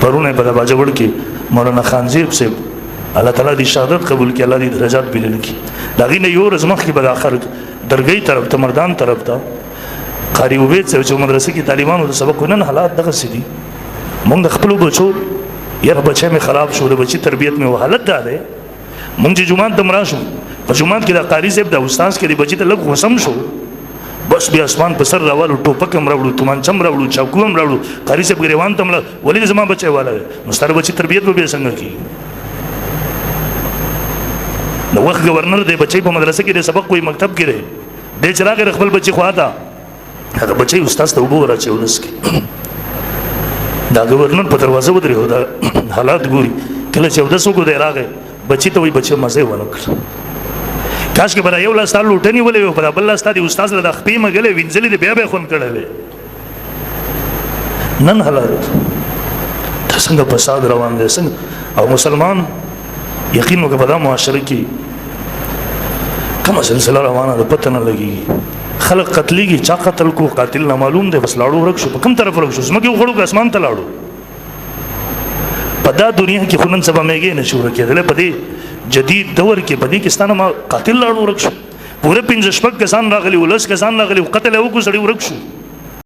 پرونه په باجوړ کې مولانا خانزیب صاحب الله تعالی دې شهادت قبول کړي، الله دې درجات بلل کړي. داغي نه یو ورځ مخکې به اخر درګۍ طرف ته مردان طرف ته قاری عبید صاحب چې مدرسې کې طالبانو د سبق نن حالات دغه سدي مونږ د خپل بچو یره بچی مې خراب شو، د بچی تربیت مې حالت دا ده. مونږ چې جمعات ته مراشو په جمعات کې د قاری صاحب د استاد کې د بچی ته لږ وسم شو، بس بیا اسمان په سر راوالو، ټوپک هم راوړو، تومانچم راوړو، چاقو هم راوړو، قاری صاحب ګریوان ته مړه ولې زما بچی والا نو ستاره بچی تربیت به څنګه کی. نو وخت گورنر دی بچی په مدرسې کې د سبق کوئی مکتب کې دی د چراغ خپل بچی خواته هغه بچی استاد ته وګور راچو ولس کې دا گورنر په دروازه ودرېو دا حالات ګوري کله چې ودسو کو دی راغی بچی ته وای بچی مزه ونه کړ کاش کې برا یو لاس تعالی لوټنی ولې په بل لاس تعالی استاد له خپې مګلې وینځلې د بیا به خون کړلې. نن حالات څنګه فساد روان دي څنګه او مسلمان یقین وکړه په دا معاشره کې کومه سلسله روانه ده پته نه لګي. خلق قتلېږي، چا قتل کو قاتل نه معلوم دی، بس لاړو ورک شو، په کوم طرف ورک شو، زمکه وخړو که اسمان ته لاړو. په دا دنیا کې خو نن سبا میږي نه شو ورکېدلی، په دې جدید دور کې په دې کې ستانه ما قاتل لاړو ورک شو، پوره 15 کسان راغلي، 10 کسان راغلي، قتل یې وکړو سړی ورک شو.